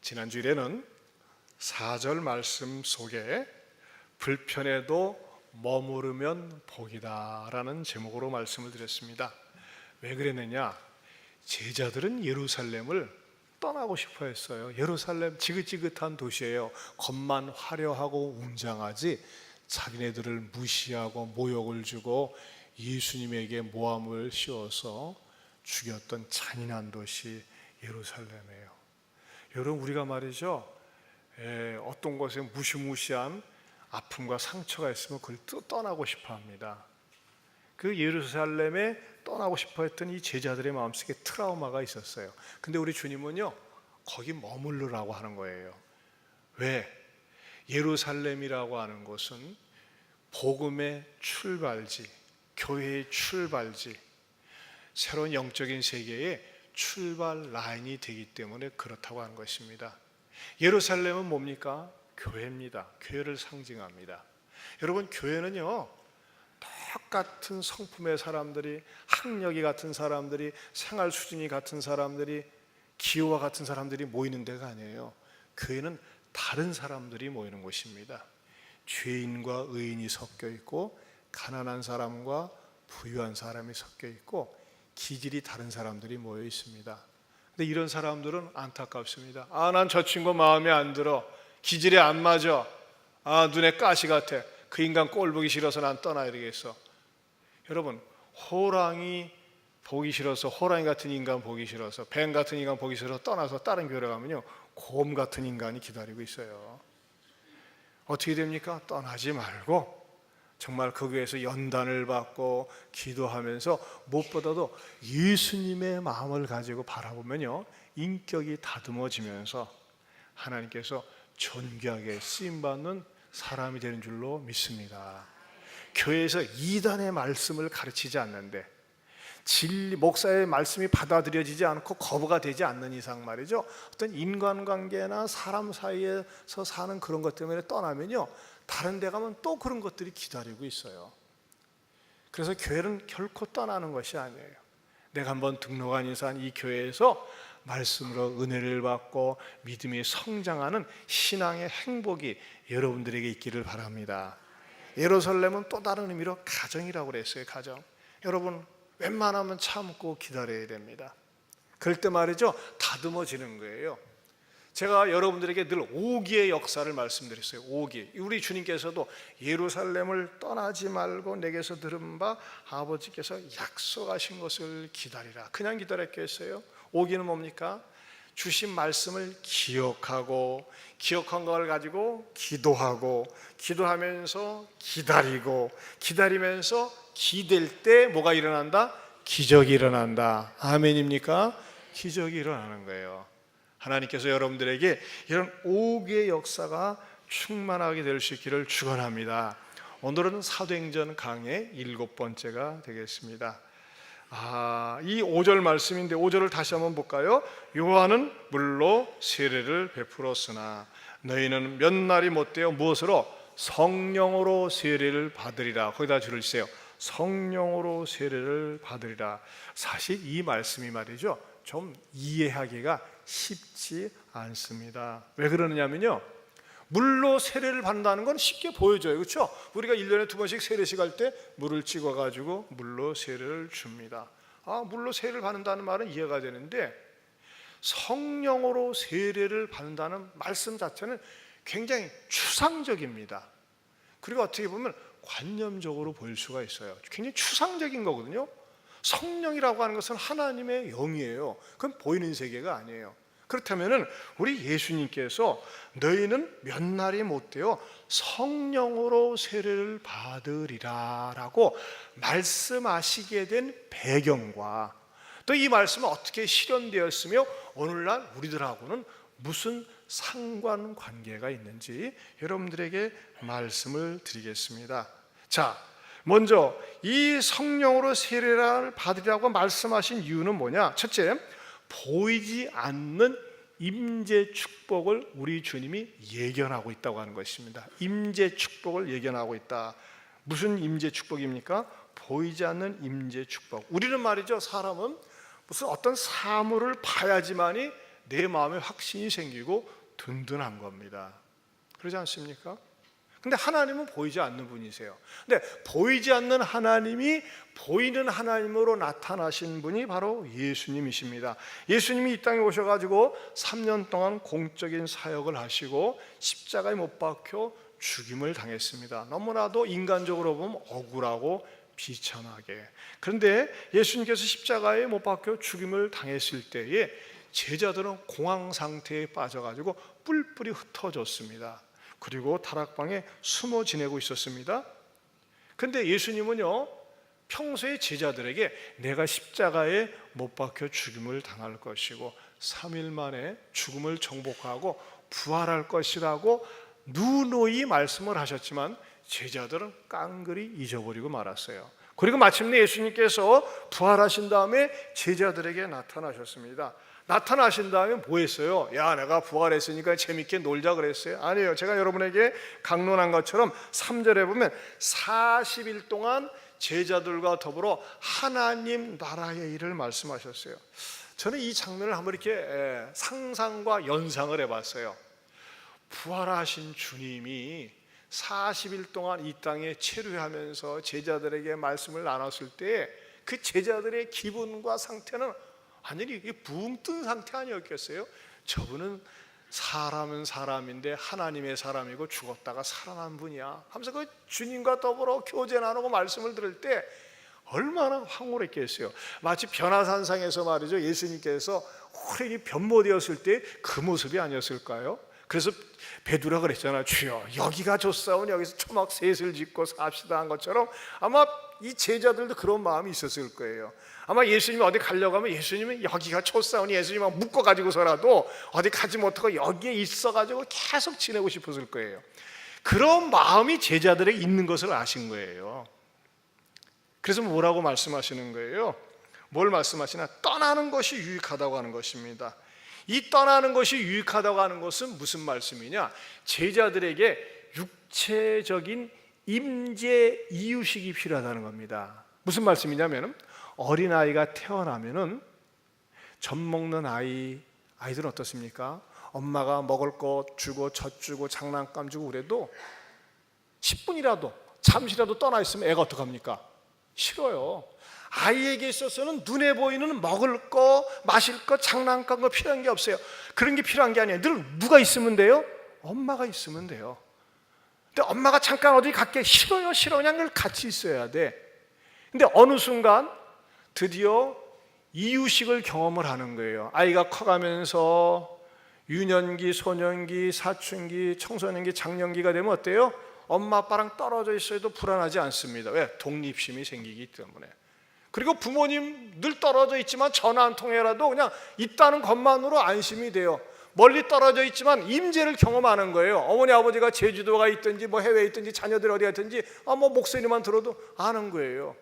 지난주일에는 4절 말씀 속에 불편해도 머무르면 복이다 라는 제목으로 말씀을 드렸습니다. 왜 그랬느냐? 제자들은 예루살렘을 떠나고 싶어 했어요. 예루살렘 지긋지긋한 도시예요. 겉만 화려하고 웅장하지 자기네들을 무시하고 모욕을 주고 예수님에게 모함을 씌워서 죽였던 잔인한 도시 예루살렘이에요. 여러분, 우리가 말이죠, 어떤 곳에 무시무시한 아픔과 상처가 있으면 그걸 떠나고 싶어 합니다. 그 예루살렘에 떠나고 싶어 했던 이 제자들의 마음속에 트라우마가 있었어요. 근데 우리 주님은요, 거기 머무르라고 하는 거예요. 왜? 예루살렘이라고 하는 곳은 복음의 출발지, 교회의 출발지, 새로운 영적인 세계의 출발 라인이 되기 때문에 그렇다고 하는 것입니다. 예루살렘은 뭡니까? 교회입니다. 교회를 상징합니다. 여러분, 교회는요, 똑같은 성품의 사람들이, 학력이 같은 사람들이, 생활 수준이 같은 사람들이, 기호와 같은 사람들이 모이는 데가 아니에요. 교회는 다른 사람들이 모이는 곳입니다. 죄인과 의인이 섞여 있고, 가난한 사람과 부유한 사람이 섞여 있고, 기질이 다른 사람들이 모여 있습니다. 근데 이런 사람들은 안타깝습니다. 난 저 친구 마음에 안 들어, 기질에 안 맞아, 눈에 가시 같아, 그 인간 꼴 보기 싫어서 난 떠나야 되겠어. 여러분, 호랑이 보기 싫어서, 호랑이 같은 인간 보기 싫어서, 뱀 같은 인간 보기 싫어서 떠나서 다른 교회를 가면요, 곰 같은 인간이 기다리고 있어요. 어떻게 됩니까? 떠나지 말고 정말 그 교회에서 연단을 받고 기도하면서 무엇보다도 예수님의 마음을 가지고 바라보면요, 인격이 다듬어지면서 하나님께서 존귀하게 쓰임받는 사람이 되는 줄로 믿습니다. 교회에서 이단의 말씀을 가르치지 않는데, 진리, 목사의 말씀이 받아들여지지 않고 거부가 되지 않는 이상 말이죠, 어떤 인간관계나 사람 사이에서 사는 그런 것 때문에 떠나면요, 다른 데 가면 또 그런 것들이 기다리고 있어요. 그래서 교회는 결코 떠나는 것이 아니에요. 내가 한번 등록한 이상 이 교회에서 말씀으로 은혜를 받고 믿음이 성장하는 신앙의 행복이 여러분들에게 있기를 바랍니다. 예루살렘은 또 다른 의미로 가정이라고 그랬어요. 가정. 여러분, 웬만하면 참고 기다려야 됩니다. 그럴 때 말이죠, 다듬어지는 거예요. 제가 여러분들에게 늘 오기의 역사를 말씀드렸어요. 오기. 우리 주님께서도 예루살렘을 떠나지 말고 내게서 들은 바 아버지께서 약속하신 것을 기다리라. 그냥 기다렸겠어요? 오기는 뭡니까? 주신 말씀을 기억하고, 기억한 걸 가지고 기도하고, 기도하면서 기다리고, 기다리면서 기댈 때 뭐가 일어난다? 기적이 일어난다. 아멘입니까? 기적이 일어나는 거예요. 하나님께서 여러분들에게 이런 오기의 역사가 충만하게 될 수 있기를 축원합니다. 오늘은 사도행전 강의 7번째가 되겠습니다. 이 5절 말씀인데 5절을 다시 한번 볼까요? 요한은 물로 세례를 베풀었으나 너희는 몇 날이 못되어 무엇으로? 성령으로 세례를 받으리라. 거기다 줄을 세요. 성령으로 세례를 받으리라. 사실 이 말씀이 말이죠, 좀 이해하기가 쉽지 않습니다. 왜 그러느냐면요, 물로 세례를 받는다는 건 쉽게 보여져요. 그렇죠? 우리가 1년에 2번씩 세례식 할 때 물을 찍어가지고 물로 세례를 줍니다. 물로 세례를 받는다는 말은 이해가 되는데, 성령으로 세례를 받는다는 말씀 자체는 굉장히 추상적입니다. 그리고 어떻게 보면 관념적으로 보일 수가 있어요. 굉장히 추상적인 거거든요. 성령이라고 하는 것은 하나님의 영이에요. 그건 보이는 세계가 아니에요. 그렇다면 우리 예수님께서 너희는 몇 날이 못되어 성령으로 세례를 받으리라 라고 말씀하시게 된 배경과 또 이 말씀은 어떻게 실현되었으며 오늘날 우리들하고는 무슨 상관관계가 있는지 여러분들에게 말씀을 드리겠습니다. 자, 먼저 이 성령으로 세례를 받으리라고 말씀하신 이유는 뭐냐? 첫째, 보이지 않는 임재 축복을 우리 주님이 예견하고 있다고 하는 것입니다. 임재 축복을 예견하고 있다. 무슨 임재 축복입니까? 보이지 않는 임재 축복. 우리는 말이죠, 사람은 무슨 어떤 사물을 봐야지만이 내 마음에 확신이 생기고 든든한 겁니다. 그러지 않습니까? 근데 하나님은 보이지 않는 분이세요. 근데 보이지 않는 하나님이 보이는 하나님으로 나타나신 분이 바로 예수님이십니다. 예수님이 이 땅에 오셔가지고 3년 동안 공적인 사역을 하시고 십자가에 못 박혀 죽임을 당했습니다. 너무나도 인간적으로 보면 억울하고 비참하게. 그런데 예수님께서 십자가에 못 박혀 죽임을 당했을 때에 제자들은 공황 상태에 빠져가지고 뿔뿔이 흩어졌습니다. 그리고 다락방에 숨어 지내고 있었습니다. 그런데 예수님은요, 평소에 제자들에게 내가 십자가에 못 박혀 죽임을 당할 것이고 3일 만에 죽음을 정복하고 부활할 것이라고 누누이 말씀을 하셨지만 제자들은 깡그리 잊어버리고 말았어요. 그리고 마침내 예수님께서 부활하신 다음에 제자들에게 나타나셨습니다. 나타나신 다음에 뭐 했어요? 야, 내가 부활했으니까 재밌게 놀자 그랬어요? 아니에요. 제가 여러분에게 강론한 것처럼 3절에 보면 40일 동안 제자들과 더불어 하나님 나라의 일을 말씀하셨어요. 저는 이 장면을 한번 이렇게 상상과 연상을 해봤어요. 부활하신 주님이 40일 동안 이 땅에 체류하면서 제자들에게 말씀을 나눴을 때 그 제자들의 기분과 상태는 완전히 붕 뜬 상태 아니었겠어요? 저분은 사람은 사람인데 하나님의 사람이고 죽었다가 살아난 분이야 하면서 그 주님과 더불어 교제 나누고 말씀을 들을 때 얼마나 황홀했겠어요. 마치 변화산상에서 말이죠, 예수님께서 호련히 변모되었을 때 그 모습이 아니었을까요? 그래서 베드로가 그랬잖아요. 주여, 여기가 좋사오니 여기서 초막 셋을 짓고 삽시다 한 것처럼 아마 이 제자들도 그런 마음이 있었을 거예요. 아마 예수님이 어디 가려고 하면 예수님은 여기가 좋사오니 예수님하고 묶어가지고서라도 어디 가지 못하고 여기에 있어가지고 계속 지내고 싶었을 거예요. 그런 마음이 제자들에게 있는 것을 아신 거예요. 그래서 뭐라고 말씀하시는 거예요? 뭘 말씀하시나? 떠나는 것이 유익하다고 하는 것입니다. 이 떠나는 것이 유익하다고 하는 것은 무슨 말씀이냐? 제자들에게 육체적인 임재 이유식이 필요하다는 겁니다. 무슨 말씀이냐면 어린아이가 태어나면은 젖 먹는 아이들은 어떻습니까? 엄마가 먹을 것 주고 젖 주고 장난감 주고 그래도 10분이라도 잠시라도 떠나 있으면 애가 어떡합니까? 싫어요. 아이에게 있어서는 눈에 보이는 먹을 거, 마실 거, 장난감 거 필요한 게 없어요. 그런 게 필요한 게 아니에요. 늘 누가 있으면 돼요? 엄마가 있으면 돼요. 근데 엄마가 잠깐 어디 갈게 싫어요, 그냥 늘 같이 있어야 돼. 근데 어느 순간 드디어 이유식을 경험을 하는 거예요. 아이가 커가면서 유년기, 소년기, 사춘기, 청소년기, 장년기가 되면 어때요? 엄마 아빠랑 떨어져 있어도 불안하지 않습니다. 왜? 독립심이 생기기 때문에. 그리고 부모님 늘 떨어져 있지만 전화 한 통해라도 그냥 있다는 것만으로 안심이 돼요. 멀리 떨어져 있지만 임재를 경험하는 거예요. 어머니 아버지가 제주도가 있든지 뭐 해외에 있든지 자녀들이 어디 갔든지 뭐 목소리만 들어도 아는 거예요.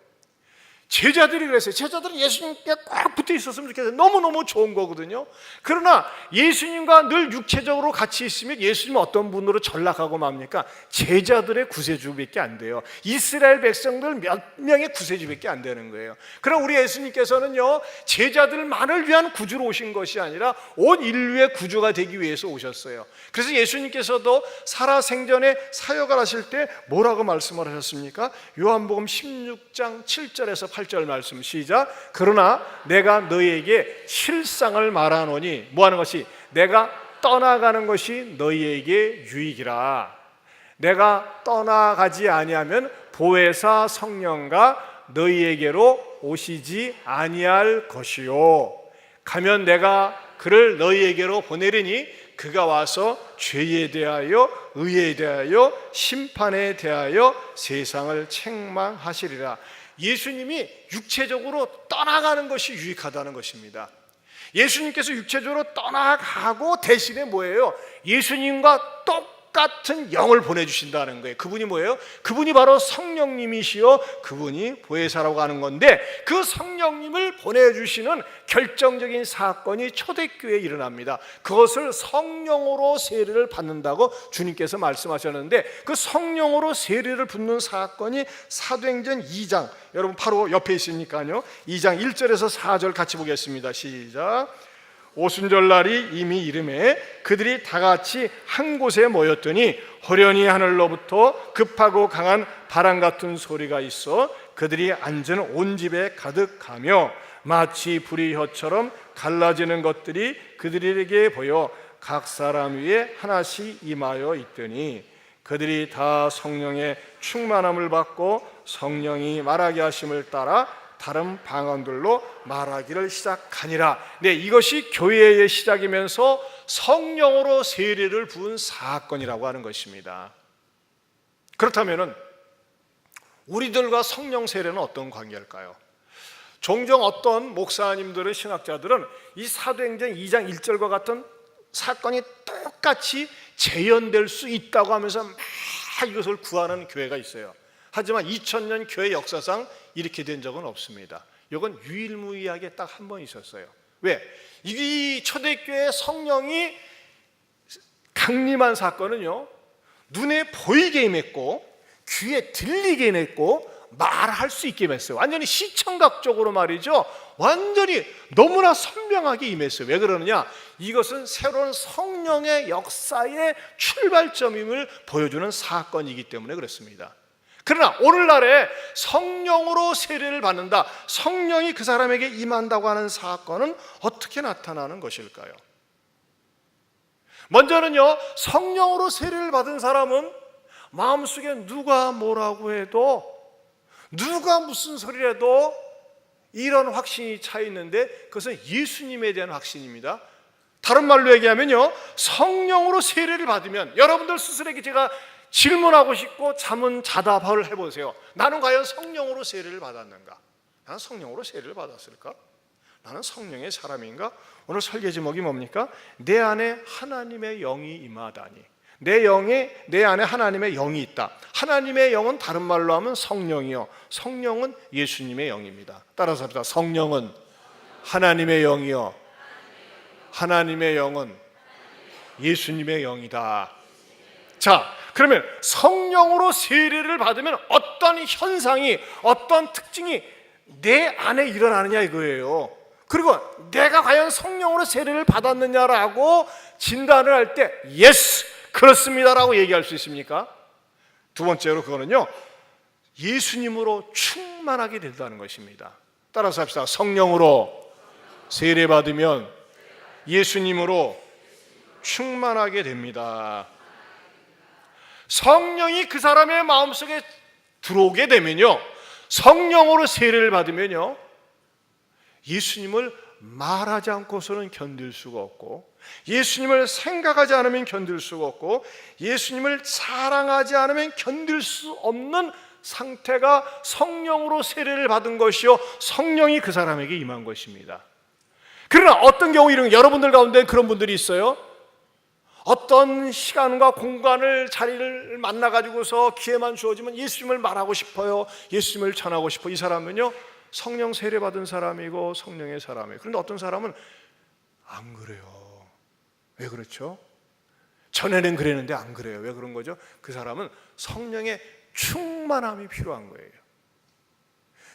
제자들이 그랬어요. 제자들은 예수님께 꽉 붙어 있었으면 좋겠어요. 너무너무 좋은 거거든요. 그러나 예수님과 늘 육체적으로 같이 있으면 예수님은 어떤 분으로 전락하고 맙니까? 제자들의 구세주밖에 안 돼요. 이스라엘 백성들 몇 명의 구세주밖에 안 되는 거예요. 그럼 우리 예수님께서는요, 제자들만을 위한 구주로 오신 것이 아니라 온 인류의 구주가 되기 위해서 오셨어요. 그래서 예수님께서도 살아생전에 사역을 하실 때 뭐라고 말씀을 하셨습니까? 요한복음 16장 7절에서 8절 말씀 시작. 그러나 내가 너희에게 실상을 말하노니 뭐하는 것이? 내가 떠나가는 것이 너희에게 유익이라. 내가 떠나가지 아니하면 보혜사 성령과 너희에게로 오시지 아니할 것이요 가면 내가 그를 너희에게로 보내리니 그가 와서 죄에 대하여 의에 대하여 심판에 대하여 세상을 책망하시리라. 예수님이 육체적으로 떠나가는 것이 유익하다는 것입니다. 예수님께서 육체적으로 떠나가고 대신에 뭐예요? 예수님과 똑같은 영을 보내주신다는 거예요. 그분이 뭐예요? 그분이 바로 성령님이시요 그분이 보혜사라고 하는 건데, 그 성령님을 보내주시는 결정적인 사건이 초대교회에 일어납니다. 그것을 성령으로 세례를 받는다고 주님께서 말씀하셨는데, 그 성령으로 세례를 받는 사건이 사도행전 2장, 여러분 바로 옆에 있으니까요, 2장 1절에서 4절 같이 보겠습니다. 시작. 오순절날이 이미 이름에 그들이 다 같이 한 곳에 모였더니 호련히 하늘로부터 급하고 강한 바람 같은 소리가 있어 그들이 앉은 온 집에 가득하며 마치 불이 혀처럼 갈라지는 것들이 그들에게 보여 각 사람 위에 하나씩 임하여 있더니 그들이 다 성령의 충만함을 받고 성령이 말하게 하심을 따라 다른 방언들로 말하기를 시작하니라. 네, 이것이 교회의 시작이면서 성령으로 세례를 부은 사건이라고 하는 것입니다. 그렇다면 우리들과 성령 세례는 어떤 관계일까요? 종종 어떤 목사님들은, 신학자들은 이 사도행전 2장 1절과 같은 사건이 똑같이 재현될 수 있다고 하면서 막 이것을 구하는 교회가 있어요. 하지만 2000년 교회 역사상 이렇게 된 적은 없습니다. 이건 유일무이하게 딱 한 번 있었어요. 왜? 이 초대교회 성령이 강림한 사건은요, 눈에 보이게 임했고 귀에 들리게 임했고 말할 수 있게 임했어요. 완전히 시청각적으로 말이죠, 완전히 너무나 선명하게 임했어요. 왜 그러느냐? 이것은 새로운 성령의 역사의 출발점임을 보여주는 사건이기 때문에 그렇습니다. 그러나 오늘날에 성령으로 세례를 받는다, 성령이 그 사람에게 임한다고 하는 사건은 어떻게 나타나는 것일까요? 먼저는요, 성령으로 세례를 받은 사람은 마음속에 누가 뭐라고 해도, 누가 무슨 소리를 해도 이런 확신이 차 있는데 그것은 예수님에 대한 확신입니다. 다른 말로 얘기하면요, 성령으로 세례를 받으면 여러분들 스스로에게 제가 질문하고 싶고 자문자답을 해보세요. 나는 과연 성령으로 세례를 받았는가? 나는 성령으로 세례를 받았을까? 나는 성령의 사람인가? 오늘 설계 제목이 뭡니까? 내 안에 하나님의 영이 임하다니. 내 안에 하나님의 영이 있다. 하나님의 영은 다른 말로 하면 성령이요, 성령은 예수님의 영입니다. 따라서 합시다. 성령은 하나님의 영이요, 하나님의 영은 예수님의 영이다. 자, 그러면 성령으로 세례를 받으면 어떤 현상이, 어떤 특징이 내 안에 일어나느냐 이거예요. 그리고 내가 과연 성령으로 세례를 받았느냐라고 진단을 할 때 예스, 그렇습니다라고 얘기할 수 있습니까? 두 번째로 그거는요, 예수님으로 충만하게 된다는 것입니다. 따라서 합시다. 성령으로 세례 받으면 예수님으로 충만하게 됩니다. 성령이 그 사람의 마음속에 들어오게 되면요, 성령으로 세례를 받으면요, 예수님을 말하지 않고서는 견딜 수가 없고, 예수님을 생각하지 않으면 견딜 수가 없고, 예수님을 사랑하지 않으면 견딜 수 없는 상태가 성령으로 세례를 받은 것이요, 성령이 그 사람에게 임한 것입니다. 그러나 어떤 경우 이런, 여러분들 가운데 그런 분들이 있어요. 어떤 시간과 공간을, 자리를 만나가지고서 기회만 주어지면 예수님을 말하고 싶어요, 예수님을 전하고 싶어. 이 사람은요, 성령 세례 받은 사람이고 성령의 사람이에요. 그런데 어떤 사람은 안 그래요. 왜 그렇죠? 전에는 그랬는데 안 그래요. 왜 그런 거죠? 그 사람은 성령의 충만함이 필요한 거예요.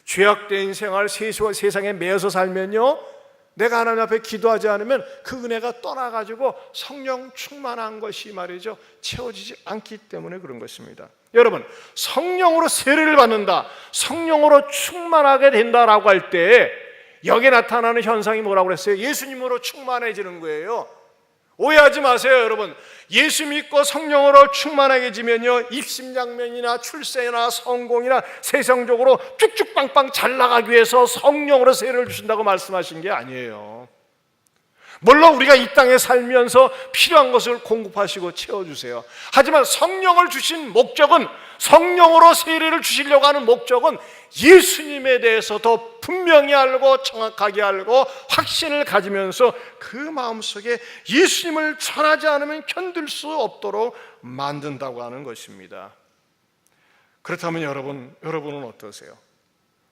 죄악된 생활, 세상에 매여서 살면요, 내가 하나님 앞에 기도하지 않으면 그 은혜가 떠나가지고 성령 충만한 것이 말이죠, 채워지지 않기 때문에 그런 것입니다. 여러분, 성령으로 세례를 받는다, 성령으로 충만하게 된다라고 할 때 여기에 나타나는 현상이 뭐라고 그랬어요? 예수님으로 충만해지는 거예요. 오해하지 마세요, 여러분. 예수 믿고 성령으로 충만해지면요, 입심양면이나 출세나 성공이나 세상적으로 쭉쭉빵빵 잘 나가기 위해서 성령으로 세례를 주신다고 말씀하신 게 아니에요. 물론 우리가 이 땅에 살면서 필요한 것을 공급하시고 채워주세요. 하지만 성령을 주신 목적은, 성령으로 세례를 주시려고 하는 목적은 예수님에 대해서 더 분명히 알고 정확하게 알고 확신을 가지면서 그 마음속에 예수님을 전하지 않으면 견딜 수 없도록 만든다고 하는 것입니다. 그렇다면 여러분은 어떠세요?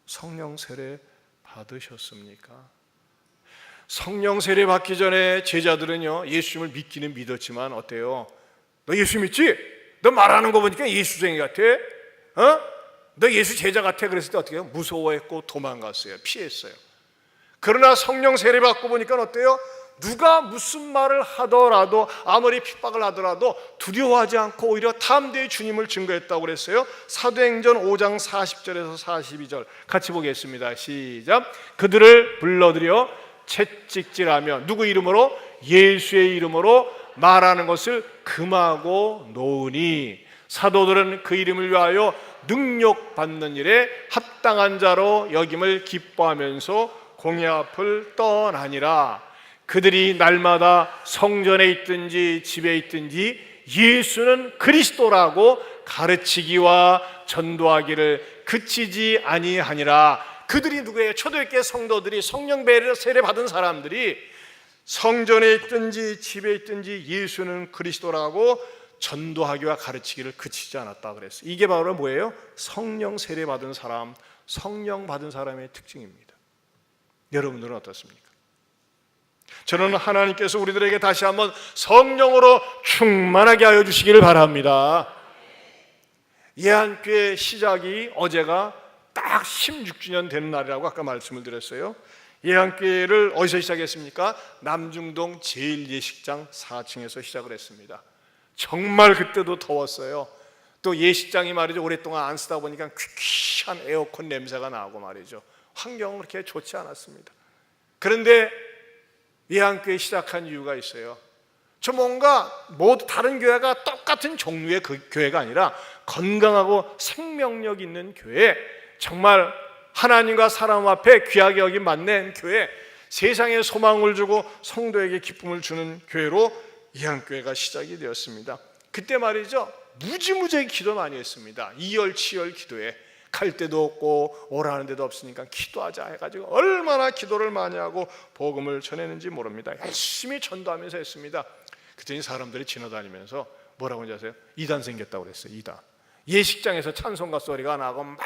성령 세례 받으셨습니까? 성령 세례 받기 전에 제자들은요, 예수님을 믿기는 믿었지만 어때요? 너 예수 믿지? 너 말하는 거 보니까 예수쟁이 같아? 너 예수 제자 같아? 그랬을 때 어떻게 해요? 무서워했고 도망갔어요. 피했어요. 그러나 성령 세례 받고 보니까 어때요? 누가 무슨 말을 하더라도 아무리 핍박을 하더라도 두려워하지 않고 오히려 담대히 주님을 증거했다고 그랬어요. 사도행전 5장 40절에서 42절 같이 보겠습니다. 시작. 그들을 불러들여 채찍질하며 누구 이름으로? 예수의 이름으로 말하는 것을 금하고 놓으니 사도들은 그 이름을 위하여 능력받는 일에 합당한 자로 여김을 기뻐하면서 공회 앞을 떠나니라. 그들이 날마다 성전에 있든지 집에 있든지 예수는 그리스도라고 가르치기와 전도하기를 그치지 아니하니라. 그들이 누구예요? 초대교회 성도들이, 성령 세례 받은 사람들이 성전에 있든지 집에 있든지 예수는 그리스도라고 전도하기와 가르치기를 그치지 않았다 그랬어요. 이게 바로 뭐예요? 성령 세례 받은 사람, 성령 받은 사람의 특징입니다. 여러분들은 어떻습니까? 저는 하나님께서 우리들에게 다시 한번 성령으로 충만하게 하여 주시기를 바랍니다. 예한교회 시작이 어제가 딱 16주년 되는 날이라고 아까 말씀을 드렸어요. 예한교회를 어디서 시작했습니까? 남중동 제1예식장 4층에서 시작을 했습니다. 정말 그때도 더웠어요. 또 예식장이 말이죠, 오랫동안 안 쓰다 보니까 퀴퀴한 에어컨 냄새가 나고 말이죠, 환경은 그렇게 좋지 않았습니다. 그런데 예한교회 시작한 이유가 있어요. 저 뭔가 모두 다른 교회가 똑같은 종류의 그 교회가 아니라 건강하고 생명력 있는 교회, 정말 하나님과 사람 앞에 귀하게 여긴 만난 교회, 세상에 소망을 주고 성도에게 기쁨을 주는 교회로 예한교회가 시작이 되었습니다. 그때 말이죠, 무지무지하게 기도 많이 했습니다. 이열치열 기도에 갈 데도 없고 오라는 데도 없으니까 기도하자 해가지고 얼마나 기도를 많이 하고 복음을 전했는지 모릅니다. 열심히 전도하면서 했습니다. 그랬더니 사람들이 지나다니면서 뭐라고 하는지 아세요? 이단 생겼다고 그랬어요. 이단. 예식장에서 찬송가 소리가 나고 막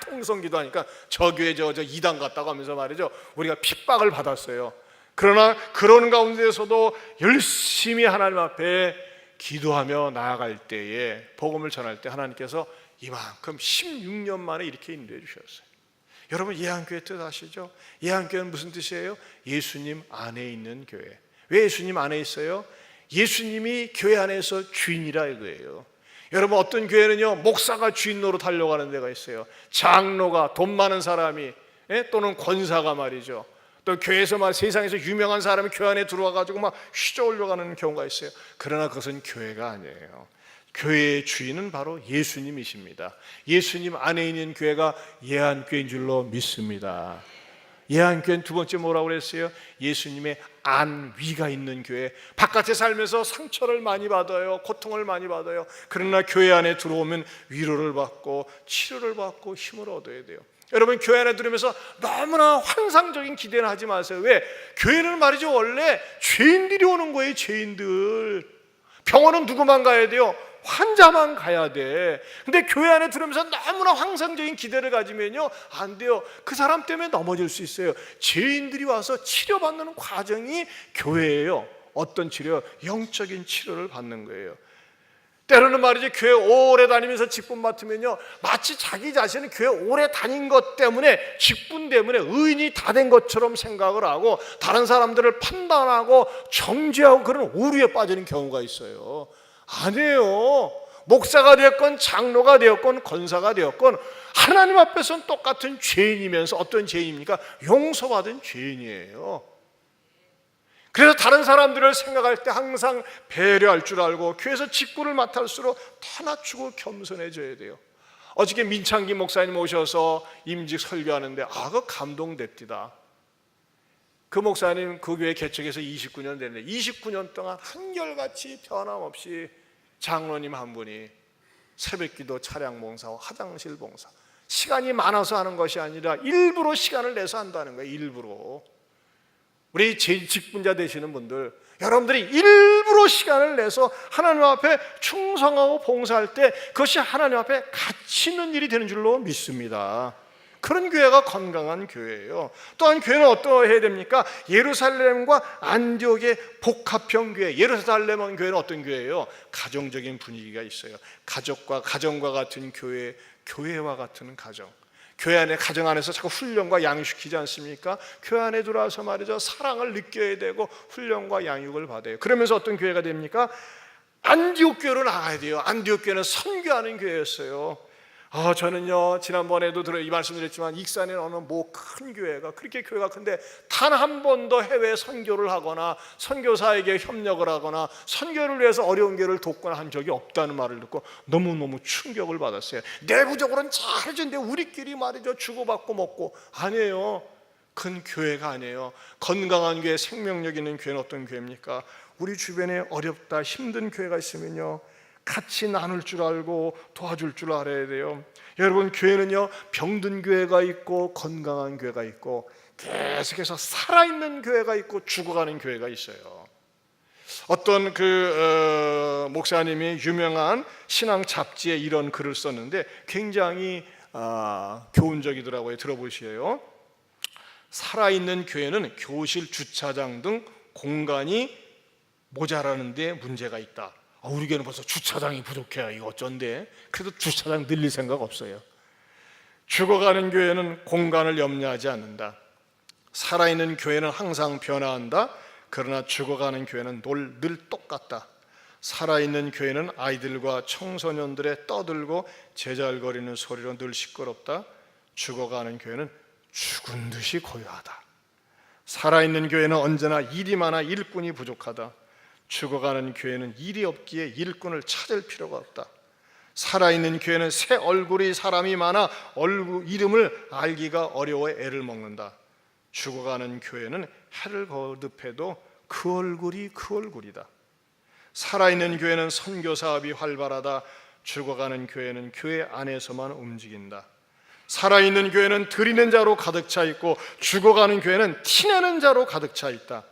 통성 기도하니까 저 교회 저 이단 같다고 하면서 말이죠, 우리가 핍박을 받았어요. 그러나 그런 가운데서도 열심히 하나님 앞에 기도하며 나아갈 때에, 복음을 전할 때 하나님께서 이만큼 16년 만에 이렇게 인도해 주셨어요. 여러분, 예한교회 뜻 아시죠? 예한교회는 무슨 뜻이에요? 예수님 안에 있는 교회. 왜 예수님 안에 있어요? 예수님이 교회 안에서 주인이라 이거예요. 여러분, 어떤 교회는요, 목사가 주인 노릇 하려고 하는 데가 있어요. 장로가, 돈 많은 사람이, 또는 권사가 말이죠, 또 교회에서 막 세상에서 유명한 사람이 교회 안에 들어와가지고 막 휘저으려고 하는 경우가 있어요. 그러나 그것은 교회가 아니에요. 교회의 주인은 바로 예수님이십니다. 예수님 안에 있는 교회가 예한교회인 줄로 믿습니다. 예한교회는 두 번째 뭐라고 그랬어요? 예수님의 안위가 있는 교회. 바깥에 살면서 상처를 많이 받아요, 고통을 많이 받아요. 그러나 교회 안에 들어오면 위로를 받고 치료를 받고 힘을 얻어야 돼요. 여러분, 교회 안에 들으면서 너무나 환상적인 기대는 하지 마세요. 왜? 교회는 말이죠, 원래 죄인들이 오는 거예요. 죄인들. 병원은 누구만 가야 돼요? 환자만 가야 돼. 근데 교회 안에 들으면서 너무나 환상적인 기대를 가지면요, 안 돼요. 그 사람 때문에 넘어질 수 있어요. 죄인들이 와서 치료받는 과정이 교회예요. 어떤 치료? 영적인 치료를 받는 거예요. 때로는 말이죠, 교회 오래 다니면서 직분 맡으면요, 마치 자기 자신은 교회 오래 다닌 것 때문에, 직분 때문에 의인이 다 된 것처럼 생각을 하고 다른 사람들을 판단하고 정죄하고 그런 오류에 빠지는 경우가 있어요. 아니에요. 목사가 되었건 장로가 되었건 권사가 되었건 하나님 앞에서는 똑같은 죄인이면서, 어떤 죄인입니까? 용서받은 죄인이에요. 그래서 다른 사람들을 생각할 때 항상 배려할 줄 알고 교회에서 직분을 맡을수록 더 낮추고 겸손해져야 돼요. 어저께 민창기 목사님 오셔서 임직 설교하는데 그거 감동됩니다. 그 목사님 그 교회 개척해서 29년 됐는데 29년 동안 한결같이 변함없이 장로님 한 분이 새벽기도, 차량 봉사와 화장실 봉사, 시간이 많아서 하는 것이 아니라 일부러 시간을 내서 한다는 거예요. 일부러. 우리 직분자 되시는 분들, 여러분들이 일부러 시간을 내서 하나님 앞에 충성하고 봉사할 때 그것이 하나님 앞에 가치 있는 일이 되는 줄로 믿습니다. 그런 교회가 건강한 교회예요. 또한 교회는 어떠해야 됩니까? 예루살렘과 안디옥의 복합형 교회. 예루살렘 교회는 어떤 교회예요? 가정적인 분위기가 있어요. 가정과 같은 교회, 교회와 같은 가정. 교회 안에, 가정 안에서 자꾸 훈련과 양육시키지 않습니까? 교회 안에 들어와서 말이죠, 사랑을 느껴야 되고 훈련과 양육을 받아요. 그러면서 어떤 교회가 됩니까? 안디옥 교회로 나가야 돼요. 안디옥 교회는 선교하는 교회였어요. 저는요, 지난번에도 이 말씀드렸지만 익산에 어느 큰 교회가, 그렇게 교회가 큰데 단 한 번도 해외 선교를 하거나 선교사에게 협력을 하거나 선교를 위해서 어려운 교회를 돕거나 한 적이 없다는 말을 듣고 너무너무 충격을 받았어요. 내부적으로는 잘 해준데 우리끼리 말이죠, 주고받고 먹고. 아니에요. 큰 교회가 아니에요. 건강한 교회, 생명력 있는 교회는 어떤 교회입니까? 우리 주변에 어렵다, 힘든 교회가 있으면요, 같이 나눌 줄 알고 도와줄 줄 알아야 돼요. 여러분, 교회는요, 병든 교회가 있고 건강한 교회가 있고 계속해서 살아있는 교회가 있고 죽어가는 교회가 있어요. 어떤 목사님이 유명한 신앙 잡지에 이런 글을 썼는데 굉장히 교훈적이더라고요. 들어보시에요. 살아있는 교회는 교실, 주차장 등 공간이 모자라는 데 문제가 있다. 우리 교회는 벌써 주차장이 부족해요. 이거 어쩐데? 그래도 주차장 늘릴 생각 없어요. 죽어가는 교회는 공간을 염려하지 않는다. 살아있는 교회는 항상 변화한다. 그러나 죽어가는 교회는 늘 똑같다. 살아있는 교회는 아이들과 청소년들의 떠들고 제잘거리는 소리로 늘 시끄럽다. 죽어가는 교회는 죽은 듯이 고요하다. 살아있는 교회는 언제나 일이 많아 일꾼이 부족하다. 죽어가는 교회는 일이 없기에 일꾼을 찾을 필요가 없다. 살아있는 교회는 새 얼굴이 사람이 많아 이름을 알기가 어려워 애를 먹는다. 죽어가는 교회는 해를 거듭해도 그 얼굴이 그 얼굴이다. 살아있는 교회는 선교 사업이 활발하다. 죽어가는 교회는 교회 안에서만 움직인다. 살아있는 교회는 드리는 자로 가득 차 있고 죽어가는 교회는 티내는 자로 가득 차 있다.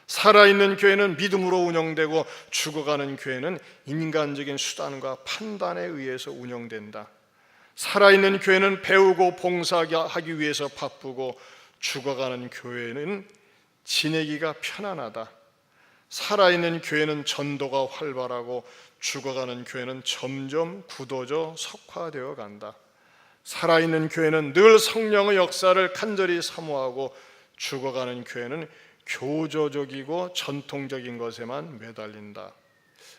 살아있는 교회는 믿음으로 운영되고 죽어가는 교회는 인간적인 수단과 판단에 의해서 운영된다. 살아있는 교회는 배우고 봉사하기 위해서 바쁘고 죽어가는 교회는 지내기가 편안하다. 살아있는 교회는 전도가 활발하고 죽어가는 교회는 점점 굳어져 석화되어 간다. 살아있는 교회는 늘 성령의 역사를 간절히 사모하고 죽어가는 교회는 교조적이고 전통적인 것에만 매달린다.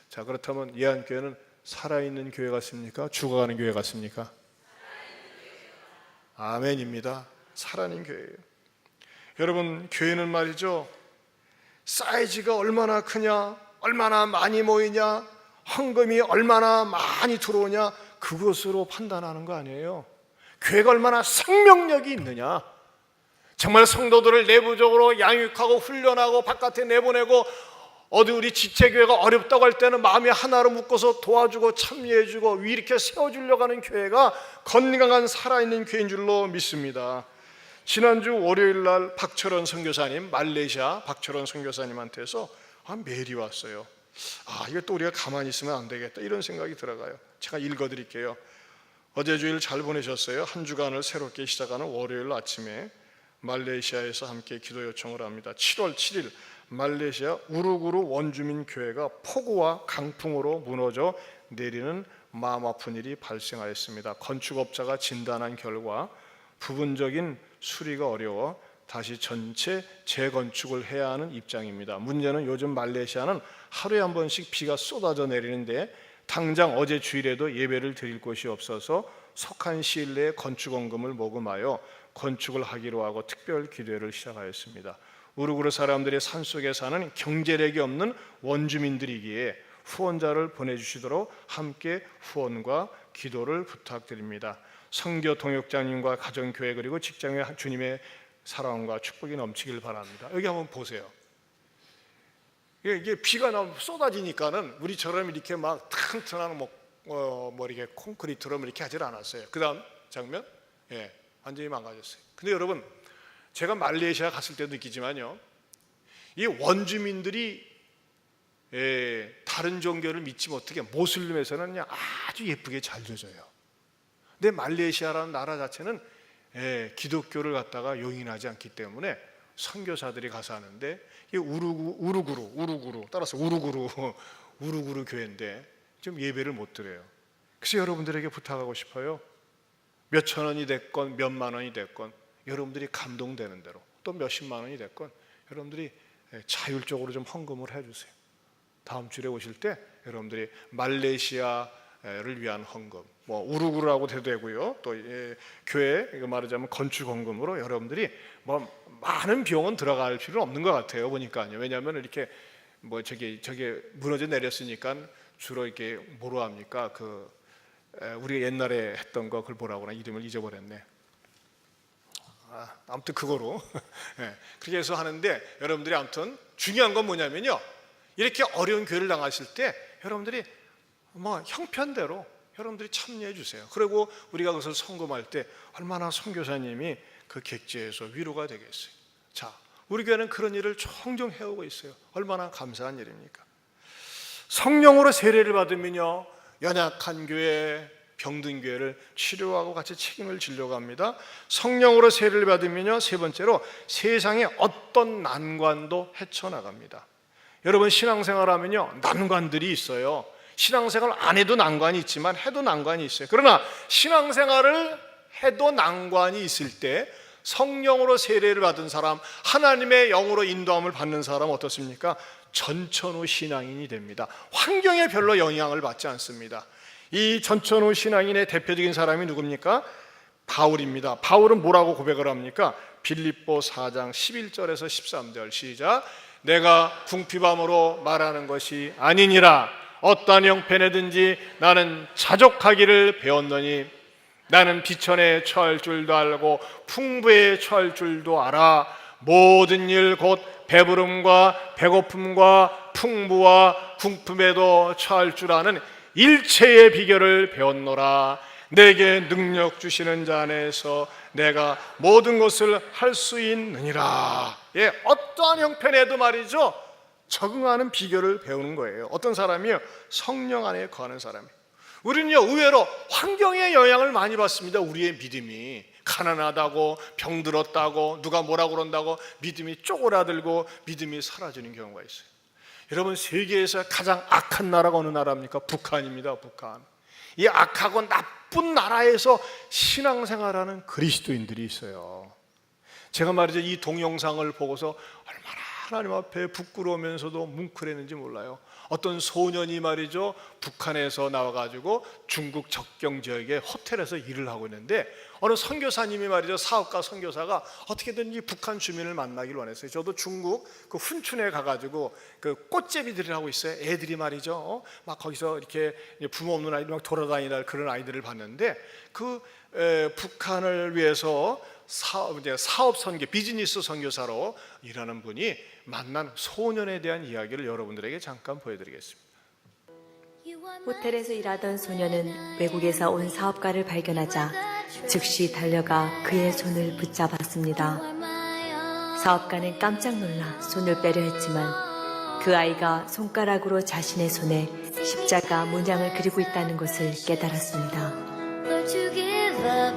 자, 그렇다면 예한교회는 살아있는 교회 같습니까? 죽어가는 교회 같습니까? 아멘입니다. 살아있는 교회예요. 여러분, 교회는 말이죠, 사이즈가 얼마나 크냐, 얼마나 많이 모이냐, 헌금이 얼마나 많이 들어오냐, 그것으로 판단하는 거 아니에요. 교회가 얼마나 생명력이 있느냐, 정말 성도들을 내부적으로 양육하고 훈련하고 바깥에 내보내고 어디 우리 지체교회가 어렵다고 할 때는 마음이 하나로 묶어서 도와주고 참여해주고 이렇게 세워주려고 하는 교회가 건강한 살아있는 교회인 줄로 믿습니다. 지난주 월요일 날 박철원 선교사님, 말레이시아 박철원 선교사님한테서 메일이 왔어요. 이거 또 우리가 가만히 있으면 안 되겠다, 이런 생각이 들어가요. 제가 읽어드릴게요. 어제 주일 잘 보내셨어요? 한 주간을 새롭게 시작하는 월요일 아침에 말레이시아에서 함께 기도 요청을 합니다. 7월 7일 말레이시아 우루구루 원주민 교회가 폭우와 강풍으로 무너져 내리는 마음 아픈 일이 발생하였습니다. 건축업자가 진단한 결과 부분적인 수리가 어려워 다시 전체 재건축을 해야 하는 입장입니다. 문제는 요즘 말레이시아는 하루에 한 번씩 비가 쏟아져 내리는데 당장 어제 주일에도 예배를 드릴 곳이 없어서 속한 시일 내에 건축원금을 모금하여 건축을 하기로 하고 특별 기도회를 시작하였습니다. 우루구르 사람들이 산속에 사는 경제력이 없는 원주민들이기에 후원자를 보내주시도록 함께 후원과 기도를 부탁드립니다. 선교 동역자님과 가정교회 그리고 직장의 주님의 사랑과 축복이 넘치길 바랍니다. 여기 한번 보세요. 이게 비가 쏟아지니까는 우리처럼 이렇게 막 튼튼한 이렇게 콘크리트로 이렇게 하질 않았어요. 그 다음 장면, 완전히 망가졌어요. 근데 여러분, 제가 말레이시아 갔을 때도 느끼지만요, 이 원주민들이 다른 종교를 믿지 못하게 모슬림에서는 그냥 아주 예쁘게 잘 져져요. 근데 말레이시아라는 나라 자체는 기독교를 갖다가 용인하지 않기 때문에 선교사들이 가서 하는데, 이 우루구루 따라서 우루구루 교회인데 좀 예배를 못 드려요. 그래서 여러분들에게 부탁하고 싶어요. 몇천 원이 됐건 몇만 원이 됐건 여러분들이 감동되는 대로, 또 몇십만 원이 됐건 여러분들이 자율적으로 좀 헌금을 해주세요. 다음 주에 오실 때 여러분들이 말레이시아를 위한 헌금, 뭐 우루구라고 해도 되고요. 또 교회 이거 말하자면 건축 헌금으로 여러분들이 뭐 많은 비용은 들어갈 필요는 없는 것 같아요. 보니까요. 왜냐하면 이렇게 뭐 저게 무너져 내렸으니까 주로 이렇게 뭐로 합니까? 우리가 옛날에 했던 거 그걸 뭐라고 하나 이름을 잊어버렸네. 아무튼 그거로 그렇게 해서 하는데, 여러분들이 아무튼 중요한 건 뭐냐면요, 이렇게 어려운 교회를 나가실 때 여러분들이 뭐 형편대로 여러분들이 참여해 주세요. 그리고 우리가 그것을 헌금할 때 얼마나 선교사님이 그 객지에서 위로가 되겠어요. 자, 우리 교회는 그런 일을 종종 해오고 있어요. 얼마나 감사한 일입니까? 성령으로 세례를 받으면요, 연약한 교회, 병든 교회를 치료하고 같이 책임을 지려고 합니다. 성령으로 세례를 받으면요, 세 번째로 세상의 어떤 난관도 헤쳐나갑니다. 여러분, 신앙생활 하면요 난관들이 있어요. 신앙생활 안 해도 난관이 있지만 해도 난관이 있어요. 그러나 신앙생활을 해도 난관이 있을 때 성령으로 세례를 받은 사람, 하나님의 영으로 인도함을 받는 사람 어떻습니까? 전천후 신앙인이 됩니다. 환경에 별로 영향을 받지 않습니다. 이 전천후 신앙인의 대표적인 사람이 누굽니까? 바울입니다. 바울은 뭐라고 고백을 합니까? 빌립보 4장 11절에서 13절 시작. 내가 궁핍함으로 말하는 것이 아니니라. 어떠한 형편에든지 나는 자족하기를 배웠노니 나는 비천에 처할 줄도 알고 풍부에 처할 줄도 알아. 모든 일 곧 배부름과 배고픔과 풍부와 궁핍에도 처할 줄 아는 일체의 비결을 배웠노라. 내게 능력 주시는 자 안에서 내가 모든 것을 할 수 있느니라. 예, 어떠한 형편에도 말이죠, 적응하는 비결을 배우는 거예요. 어떤 사람이요? 성령 안에 거하는 사람이에요. 우리는요, 의외로 환경에 영향을 많이 받습니다. 우리의 믿음이 가난하다고, 병들었다고, 누가 뭐라고 그런다고 믿음이 쪼그라들고 믿음이 사라지는 경우가 있어요. 여러분, 세계에서 가장 악한 나라가 어느 나라입니까? 북한입니다. 북한. 이 악하고 나쁜 나라에서 신앙생활하는 그리스도인들이 있어요. 제가 말이죠, 이 동영상을 보고서 얼마나 하나님 앞에 부끄러우면서도 뭉클했는지 몰라요. 어떤 소년이 말이죠, 북한에서 나와가지고 중국 접경 지역의 호텔에서 일을 하고 있는데, 어느 선교사님이 말이죠, 사업가 선교사가 어떻게든지 북한 주민을 만나길 원했어요. 저도 중국 그 훈춘에 가가지고 그 꽃제비들을 하고 있어요. 애들이 말이죠, 막 거기서 이렇게 부모 없는 아이들 막 돌아다니는 그런 아이들을 봤는데, 북한을 위해서 사업 선교, 비즈니스 선교사로 일하는 분이 만난 소년에 대한 이야기를 여러분들에게 잠깐 보여드리겠습니다. 호텔에서 일하던 소년은 외국에서 온 사업가를 발견하자 즉시 달려가 그의 손을 붙잡았습니다. 사업가는 깜짝 놀라 손을 빼려 했지만 그 아이가 손가락으로 자신의 손에 십자가 문양을 그리고 있다는 것을 깨달았습니다.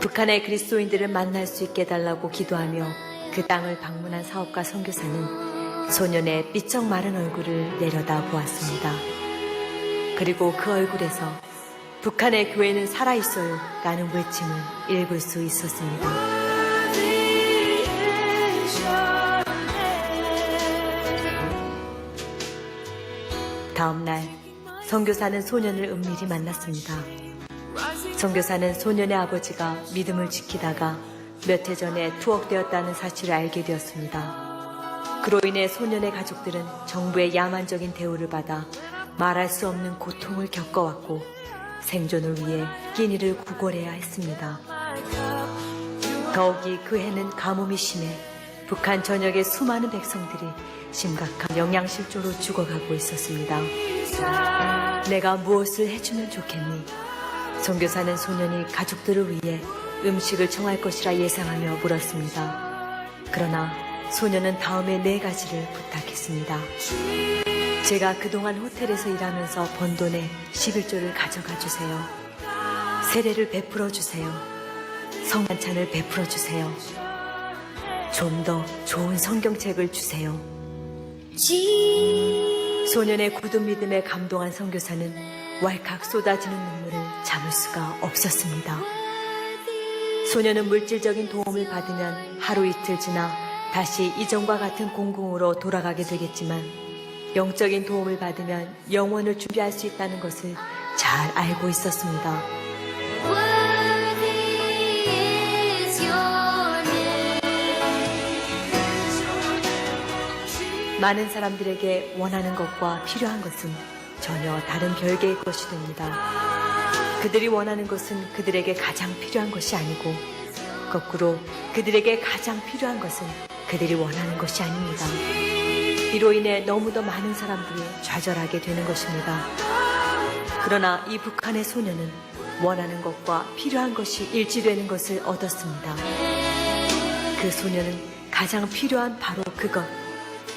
북한의 그리스도인들을 만날 수 있게 해달라고 기도하며 그 땅을 방문한 사업가 선교사는 소년의 삐쩍 마른 얼굴을 내려다 보았습니다. 그리고 그 얼굴에서 북한의 교회는 살아있어요 라는 외침을 읽을 수 있었습니다. 다음 날 선교사는 소년을 은밀히 만났습니다. 선교사는 소년의 아버지가 믿음을 지키다가 몇 해 전에 투옥되었다는 사실을 알게 되었습니다. 그로 인해 소년의 가족들은 정부의 야만적인 대우를 받아 말할 수 없는 고통을 겪어왔고 생존을 위해 끼니를 구걸해야 했습니다. 더욱이 그 해는 가뭄이 심해 북한 전역의 수많은 백성들이 심각한 영양실조로 죽어가고 있었습니다. 내가 무엇을 해주면 좋겠니? 선교사는 소년이 가족들을 위해 음식을 정할 것이라 예상하며 물었습니다. 그러나 소년은 다음에 4가지를 부탁했습니다. 제가 그동안 호텔에서 일하면서 번 돈의 11조를 가져가 주세요. 세례를 베풀어 주세요. 성만찬을 베풀어 주세요. 좀 더 좋은 성경책을 주세요. 소년의 굳은 믿음에 감동한 선교사는 왈칵 쏟아지는 눈물을 참을 수가 없었습니다. 소녀는 물질적인 도움을 받으면 하루 이틀 지나 다시 이전과 같은 공공으로 돌아가게 되겠지만 영적인 도움을 받으면 영원을 준비할 수 있다는 것을 잘 알고 있었습니다. 많은 사람들에게 원하는 것과 필요한 것은 전혀 다른 별개의 것이 됩니다. 그들이 원하는 것은 그들에게 가장 필요한 것이 아니고 거꾸로 그들에게 가장 필요한 것은 그들이 원하는 것이 아닙니다. 이로 인해 너무도 많은 사람들이 좌절하게 되는 것입니다. 그러나 이 북한의 소녀는 원하는 것과 필요한 것이 일치되는 것을 얻었습니다. 그 소녀는 가장 필요한 바로 그것,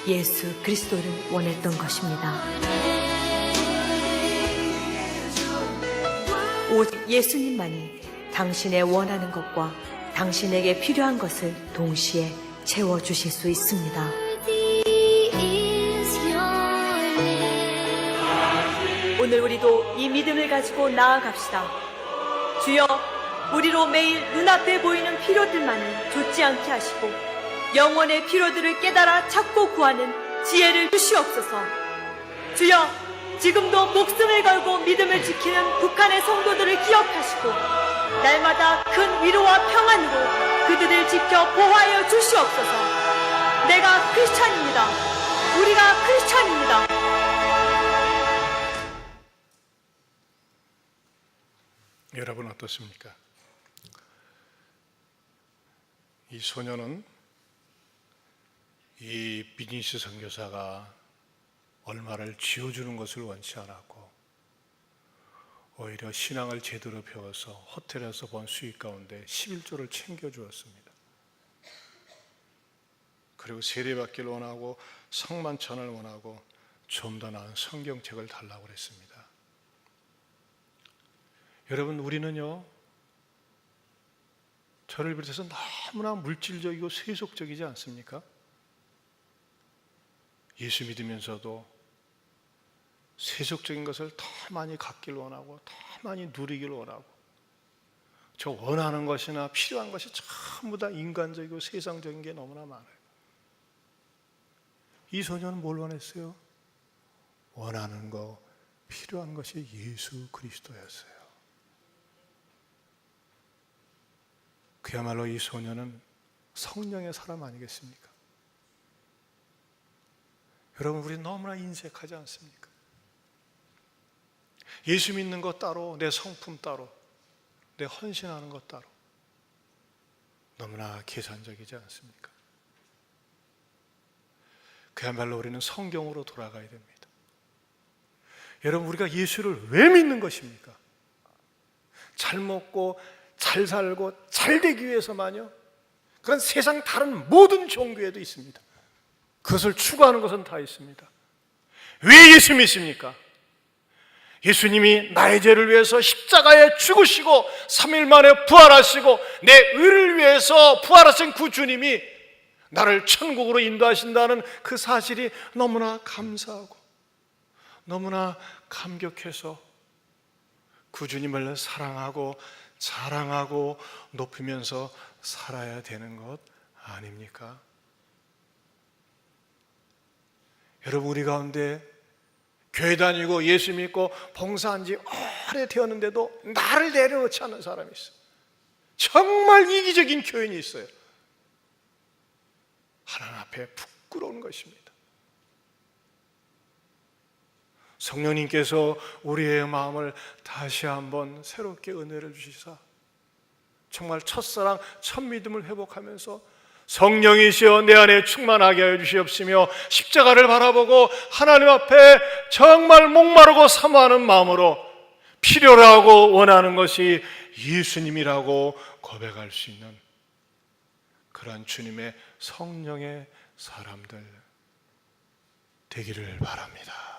예수 그리스도를 원했던 것입니다. 오직 예수님만이 당신의 원하는 것과 당신에게 필요한 것을 동시에 채워주실 수 있습니다. 오늘 우리도 이 믿음을 가지고 나아갑시다. 주여, 우리로 매일 눈앞에 보이는 필요들만을 좇지 않게 하시고 영혼의 필요들을 깨달아 찾고 구하는 지혜를 주시옵소서. 주여, 지금도 목숨을 걸고 믿음을 지키는 북한의 성도들을 기억하시고 날마다 큰 위로와 평안으로 그들을 지켜 보호하여 주시옵소서. 내가 크리스찬입니다. 우리가 크리스찬입니다. 여러분 어떻습니까? 이 소녀는 이 비니스 선교사가 얼마를 쥐어주는 것을 원치 않았고 오히려 신앙을 제대로 배워서 호텔에서 번 수익 가운데 11조를 챙겨주었습니다. 그리고 세례받기를 원하고 성만찬을 원하고 좀 더 나은 성경책을 달라고 그랬습니다. 여러분, 우리는요, 저를 비롯해서 너무나 물질적이고 세속적이지 않습니까? 예수 믿으면서도 세속적인 것을 더 많이 갖기를 원하고 더 많이 누리기를 원하고 저 원하는 것이나 필요한 것이 전부 다 인간적이고 세상적인 게 너무나 많아요. 이 소녀는 뭘 원했어요? 원하는 거, 필요한 것이 예수 그리스도였어요. 그야말로 이 소녀는 성령의 사람 아니겠습니까? 여러분, 우리 너무나 인색하지 않습니까? 예수 믿는 것 따로, 내 성품 따로, 내 헌신하는 것 따로 너무나 계산적이지 않습니까? 그야말로 우리는 성경으로 돌아가야 됩니다. 여러분, 우리가 예수를 왜 믿는 것입니까? 잘 먹고 잘 살고 잘 되기 위해서만요? 그런 세상 다른 모든 종교에도 있습니다. 그것을 추구하는 것은 다 있습니다. 왜 예수 믿습니까? 예수님이 나의 죄를 위해서 십자가에 죽으시고 3일 만에 부활하시고 내 의를 위해서 부활하신 그 주님이 나를 천국으로 인도하신다는 그 사실이 너무나 감사하고 너무나 감격해서 그 주님을 사랑하고 자랑하고 높이면서 살아야 되는 것 아닙니까? 여러분, 우리 가운데 교회 다니고 예수 믿고 봉사한 지 오래되었는데도 나를 내려놓지 않는 사람이 있어요. 정말 이기적인 교인이 있어요. 하나님 앞에 부끄러운 것입니다. 성령님께서 우리의 마음을 다시 한번 새롭게 은혜를 주시사 정말 첫사랑, 첫 믿음을 회복하면서 성령이시여 내 안에 충만하게 하여 주시옵시며 십자가를 바라보고 하나님 앞에 정말 목마르고 사모하는 마음으로 필요로 하고 원하는 것이 예수님이라고 고백할 수 있는 그러한 주님의 성령의 사람들 되기를 바랍니다.